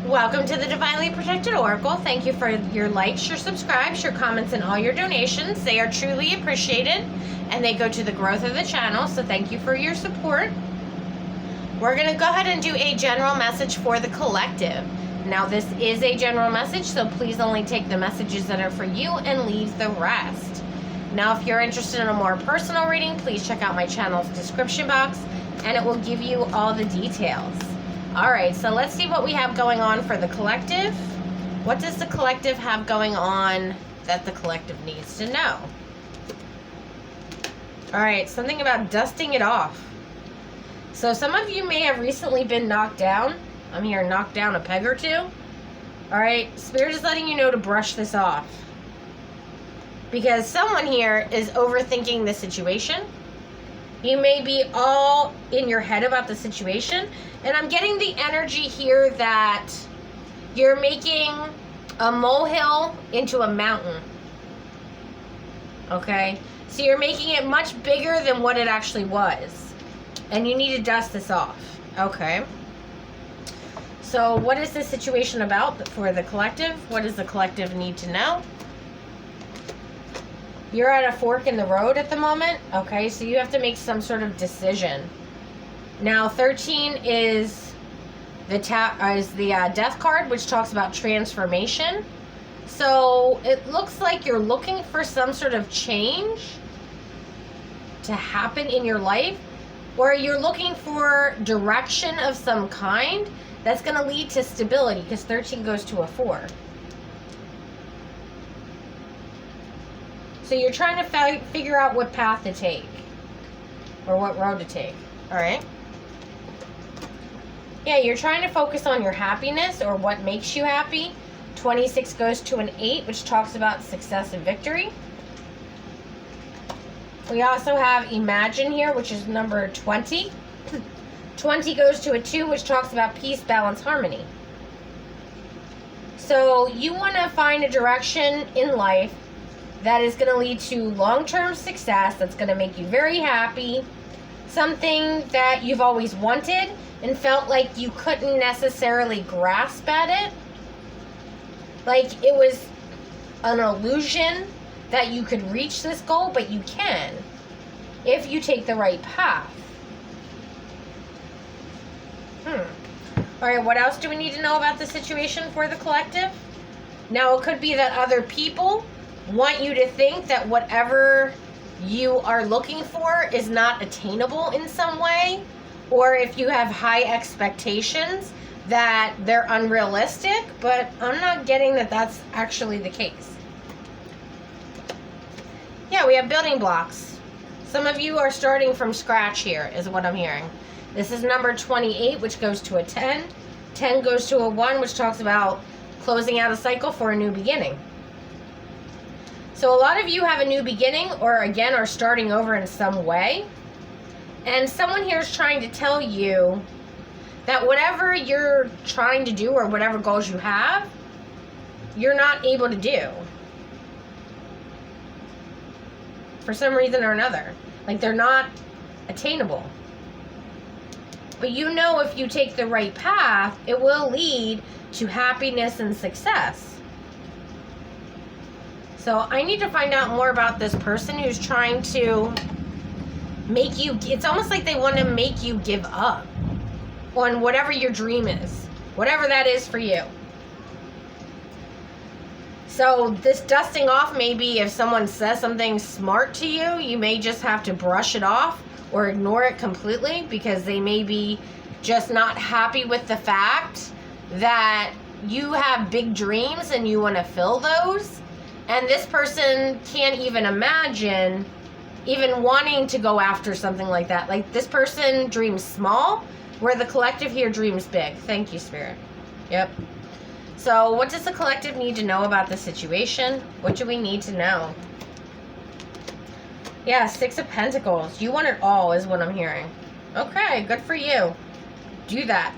Welcome to the Divinely Protected Oracle. Thank you for your likes, your subscribes, your comments, and all your donations. They are truly appreciated, and they go to the growth of the channel, so thank you for your support. We're going to go ahead and do a general message for the collective. Now, this is a general message, so please only take the messages that are for you and leave the rest. Now, if you're interested in a more personal reading, please check out my channel's description box, and it will give you all the details. All right, so let's see what we have going on for the collective. What does the collective have going on that the collective needs to know? All right, something about dusting it off. So some of you may have recently been knocked down. I'm here, knocked down a peg or two. All right, Spirit is letting you know to brush this off. Because someone here is overthinking the situation. You may be all in your head about the situation. And I'm getting the energy here that you're making a molehill into a mountain. Okay? So you're making it much bigger than what it actually was. And you need to dust this off. Okay? So what is this situation about for the collective? What does the collective need to know? You're at a fork in the road at the moment. Okay, so you have to make some sort of decision. Now, 13 is the death card, which talks about transformation. So it looks like you're looking for some sort of change to happen in your life, or you're looking for direction of some kind that's going to lead to stability, because 13 goes to a 4. So you're trying to figure out what path to take, or what road to take. All right? Yeah, you're trying to focus on your happiness, or what makes you happy. 26 goes to an 8, which talks about success and victory. We also have Imagine here, which is number 20. 20 goes to a 2, which talks about peace, balance, harmony. So you want to find a direction in life that is going to lead to long-term success, that's going to make you very happy, something that you've always wanted and felt like you couldn't necessarily grasp at it. Like it was an illusion that you could reach this goal, but you can if you take the right path. All right, what else do we need to know about the situation for the collective? Now, it could be that other people want you to think that whatever you are looking for is not attainable in some way, or if you have high expectations that they're unrealistic, but I'm not getting that that's actually the case. Yeah, we have building blocks. Some of you are starting from scratch here, is what I'm hearing. This is number 28, which goes to a 10. 10 goes to a 1, which talks about closing out a cycle for a new beginning. So a lot of you have a new beginning, or again are starting over in some way. And someone here is trying to tell you that whatever you're trying to do, or whatever goals you have, you're not able to do. For some reason or another. Like they're not attainable. But you know if you take the right path, it will lead to happiness and success. So I need to find out more about this person who's trying to make you, it's almost like they want to make you give up on whatever your dream is, whatever that is for you. So this dusting off, maybe if someone says something smart to you, you may just have to brush it off or ignore it completely, because they may be just not happy with the fact that you have big dreams and you want to fill those. And this person can't even imagine even wanting to go after something like that. Like this person dreams small, where the collective here dreams big. Thank you, Spirit. Yep. So what does the collective need to know about the situation? What do we need to know? Yeah, 6 of Pentacles. You want it all is what I'm hearing. Okay, good for you. Do that.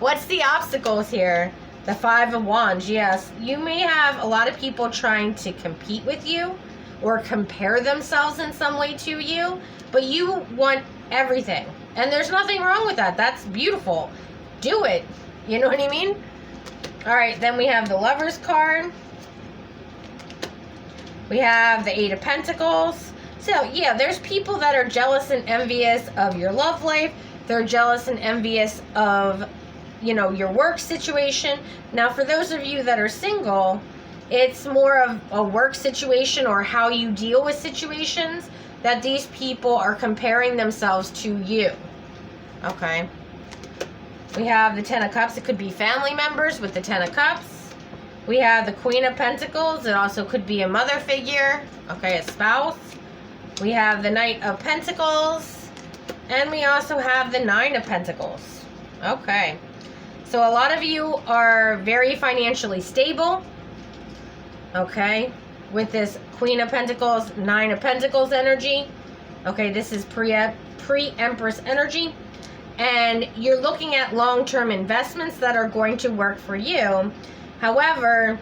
What's the obstacles here? The 5 of Wands. Yes, you may have a lot of people trying to compete with you or compare themselves in some way to you, but you want everything. And there's nothing wrong with that. That's beautiful. Do it. You know what I mean? All right, then we have the Lovers card. We have the Eight of Pentacles. So, yeah, there's people that are jealous and envious of your love life. They're jealous and envious of, you know, your work situation. Now, for those of you that are single, it's more of a work situation or how you deal with situations that these people are comparing themselves to you. Okay. We have the Ten of Cups. It could be family members with the Ten of Cups. We have the Queen of Pentacles. It also could be a mother figure. Okay, a spouse. We have the Knight of Pentacles. And we also have the Nine of Pentacles. Okay. So a lot of you are very financially stable. Okay. With this Queen of Pentacles, Nine of Pentacles energy. Okay, this is pre-Empress energy. And you're looking at long-term investments that are going to work for you. However,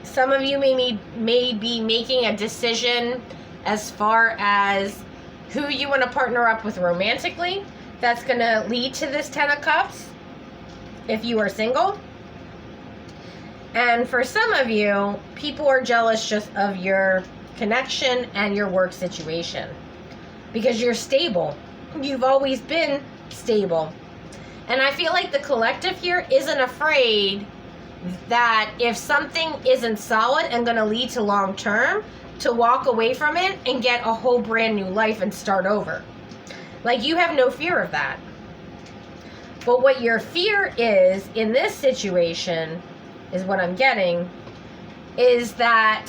some of you may be making a decision as far as who you want to partner up with romantically. That's going to lead to this Ten of Cups if you are single. And for some of you, people are jealous just of your connection and your work situation because you're stable. You've always been stable. And I feel like the collective here isn't afraid that if something isn't solid and going to lead to long term, to walk away from it and get a whole brand new life and start over. Like, you have no fear of that. But what your fear is in this situation is what I'm getting is that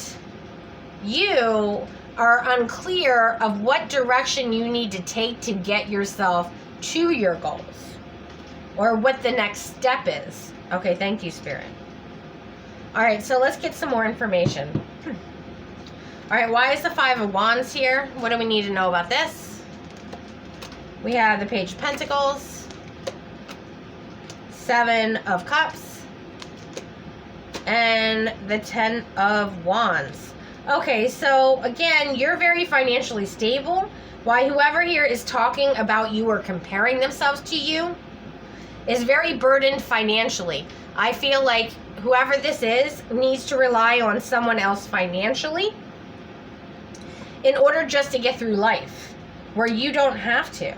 you are unclear of what direction you need to take to get yourself to your goals or what the next step is. Okay, thank you, Spirit. All right, so let's get some more information. All right, why is the Five of Wands here? What do we need to know about this? We have the Page of Pentacles, Seven of Cups, and the Ten of Wands. Okay, so again, you're very financially stable. Why whoever here is talking about you or comparing themselves to you is very burdened financially. I feel like whoever this is needs to rely on someone else financially in order just to get through life, where you don't have to.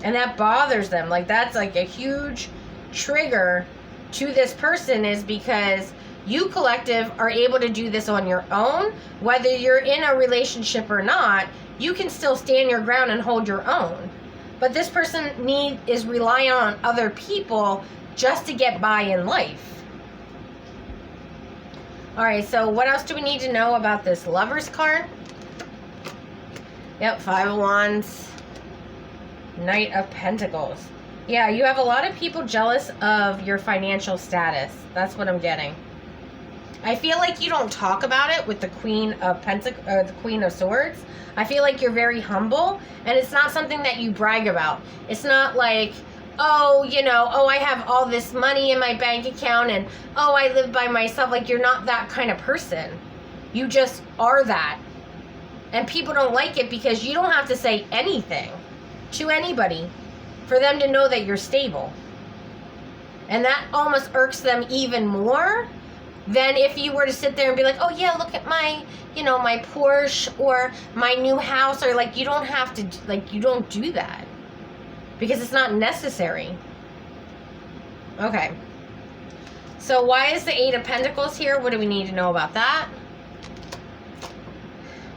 And that bothers them. Like, that's like a huge trigger to this person, is because you collective are able to do this on your own. Whether you're in a relationship or not, you can still stand your ground and hold your own. But this person is relying on other people just to get by in life. All right, so what else do we need to know about this Lovers card? Yep, Five of Wands, Knight of Pentacles. Yeah, you have a lot of people jealous of your financial status. That's what I'm getting. I feel like you don't talk about it with the Queen of Pentacles or the Queen of Swords. I feel like you're very humble, and it's not something that you brag about. It's not like, oh, you know, oh, I have all this money in my bank account, and oh, I live by myself. Like, you're not that kind of person. You just are that. And people don't like it because you don't have to say anything to anybody for them to know that you're stable. And that almost irks them even more than if you were to sit there and be like, oh yeah, look at my, you know, my Porsche or my new house, or like, you don't have to, like, you don't do that because it's not necessary. Okay. So why is the Eight of Pentacles here? What do we need to know about that?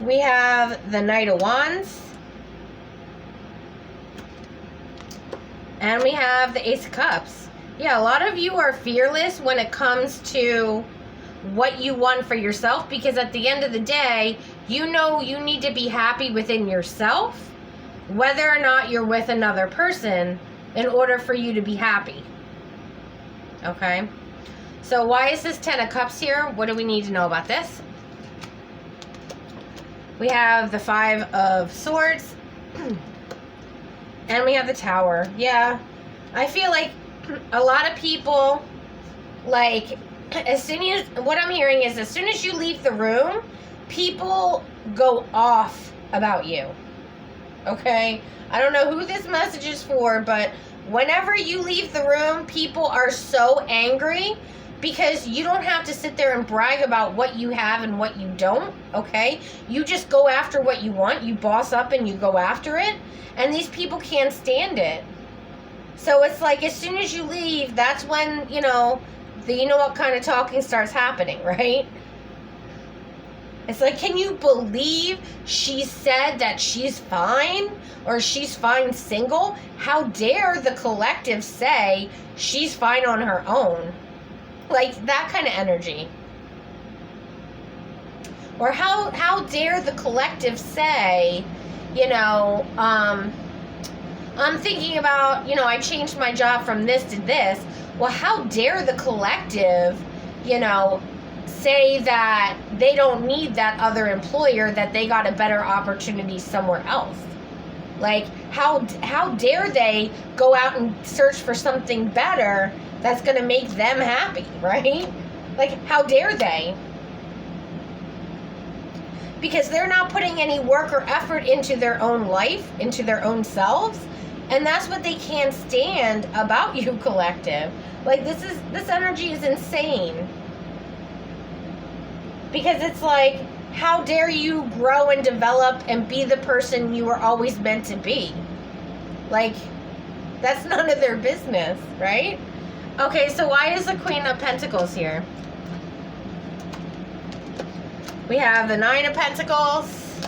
We have the Knight of Wands. And we have the Ace of Cups. Yeah, a lot of you are fearless when it comes to what you want for yourself, because at the end of the day, you know you need to be happy within yourself, whether or not you're with another person, in order for you to be happy. Okay? So why is this Ten of Cups here? What do we need to know about this? We have the Five of Swords. And we have the Tower. Yeah. I feel like a lot of people, like, as soon as, what I'm hearing is as soon as you leave the room, people go off about you. Okay? I don't know who this message is for, but Whenever you leave the room, people are so angry because you don't have to sit there and brag about what you have and what you don't, okay? You just go after what you want. You boss up and you go after it. And these people can't stand it. So it's like as soon as you leave, that's when, you know what kind of talking starts happening, right? It's like, can you believe she said that she's fine or she's fine single? How dare the collective say she's fine on her own? Like that kind of energy. Or how dare the collective say, I'm thinking about, I changed my job from this to this. Well, how dare the collective, say that they don't need that other employer, that they got a better opportunity somewhere else. Like, how dare they go out and search for something better that's going to make them happy, right? Like, how dare they? Because they're not putting any work or effort into their own life, into their own selves. And that's what they can't stand about you, collective. Like, this energy is insane. Because it's like, how dare you grow and develop and be the person you were always meant to be? Like, that's none of their business, right? Okay, so why is the Queen of Pentacles here? We have the Nine of Pentacles,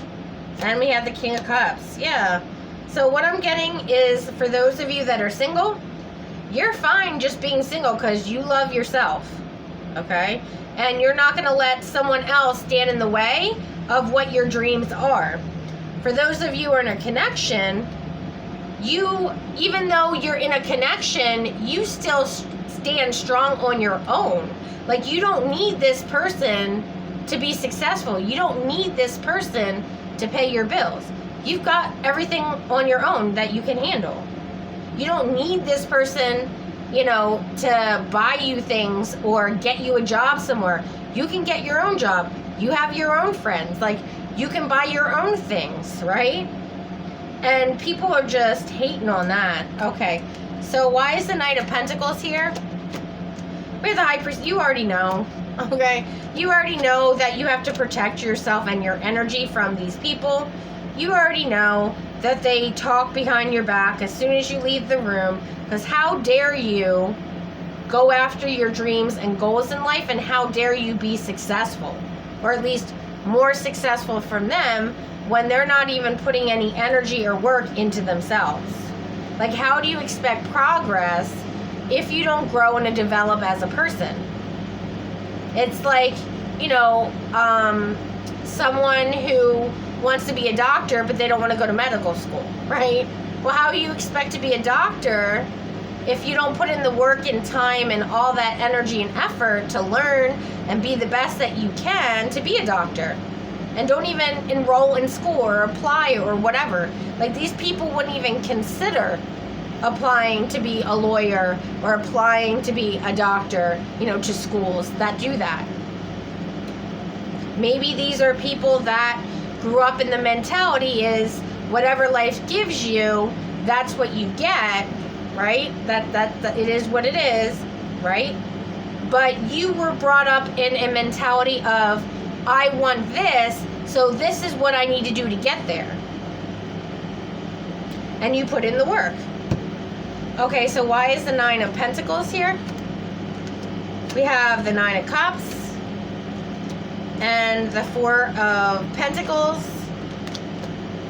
and we have the King of Cups. Yeah. So what I'm getting is, for those of you that are single, you're fine just being single because you love yourself, okay? And you're not going to let someone else stand in the way of what your dreams are. For those of you who are in a connection, even though you're in a connection, you still stand strong on your own. Like, you don't need this person to be successful. You don't need this person to pay your bills. You've got everything on your own that you can handle. You don't need this person, to buy you things or get you a job somewhere. You can get your own job. You have your own friends. Like, you can buy your own things, right? And people are just hating on that. Okay, so why is the Knight of Pentacles here? We have the High Priest. You already know, okay? You already know that you have to protect yourself and your energy from these people. You already know that they talk behind your back as soon as you leave the room. Because how dare you go after your dreams and goals in life, and how dare you be successful, or at least more successful from them, when they're not even putting any energy or work into themselves. Like, how do you expect progress if you don't grow and develop as a person? It's like, someone who wants to be a doctor, but they don't want to go to medical school, right? Well, how do you expect to be a doctor if you don't put in the work and time and all that energy and effort to learn and be the best that you can to be a doctor? And don't even enroll in school or apply or whatever. Like, these people wouldn't even consider applying to be a lawyer or applying to be a doctor, to schools that do that. Maybe these are people that grew up in the mentality is whatever life gives you, that's what you get, right? That it is what it is, right? But you were brought up in a mentality of, I want this, so this is what I need to do to get there. And you put in the work. Okay, so why is the Nine of Pentacles here? We have the Nine of Cups and the Four of Pentacles,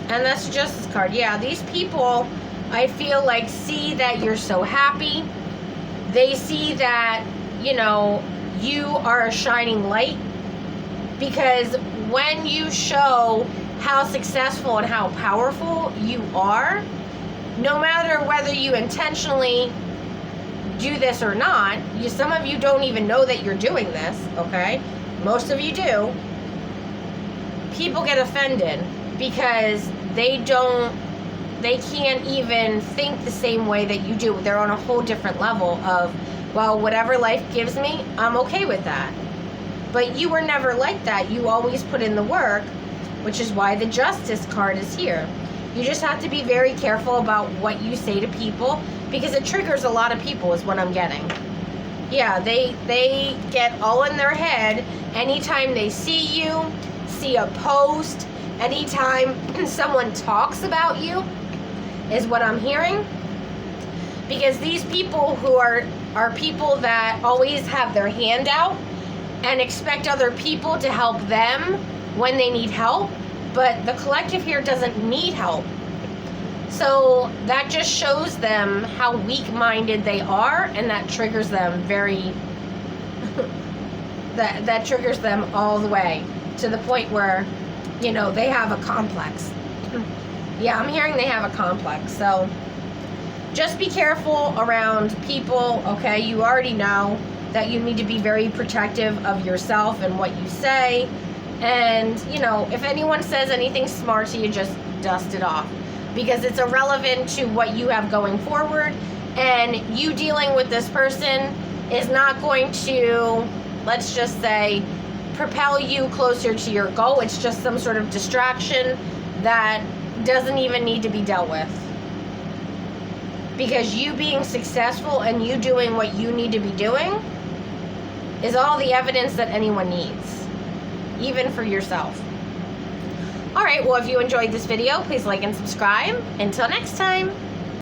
and that's the Justice card. Yeah, these people, I feel like, see that you're so happy. They see that, you are a shining light, because when you show how successful and how powerful you are, no matter whether you intentionally do this or not, some of you don't even know that you're doing this, okay? Most of you do. People get offended because they can't even think the same way that you do. They're on a whole different level of, well, whatever life gives me, I'm okay with that. But you were never like that. You always put in the work, which is why the Justice card is here. You just have to be very careful about what you say to people because it triggers a lot of people is what I'm getting. Yeah, they get all in their head anytime they see you, see a post, anytime someone talks about you is what I'm hearing. Because these people who are people that always have their hand out and expect other people to help them when they need help, but the collective here doesn't need help. So that just shows them how weak-minded they are, and that triggers them very that triggers them all the way to the point where, you know, they have a complex. Yeah, I'm hearing they have a complex. So just be careful around people, okay? You already know that you need to be very protective of yourself and what you say. And, you know, if anyone says anything smart to you, just dust it off. Because it's irrelevant to what you have going forward. And you dealing with this person is not going to, let's just say, propel you closer to your goal. It's just some sort of distraction that doesn't even need to be dealt with. Because you being successful and you doing what you need to be doing is all the evidence that anyone needs, even for yourself. All right, well, if you enjoyed this video, please like and subscribe. Until next time.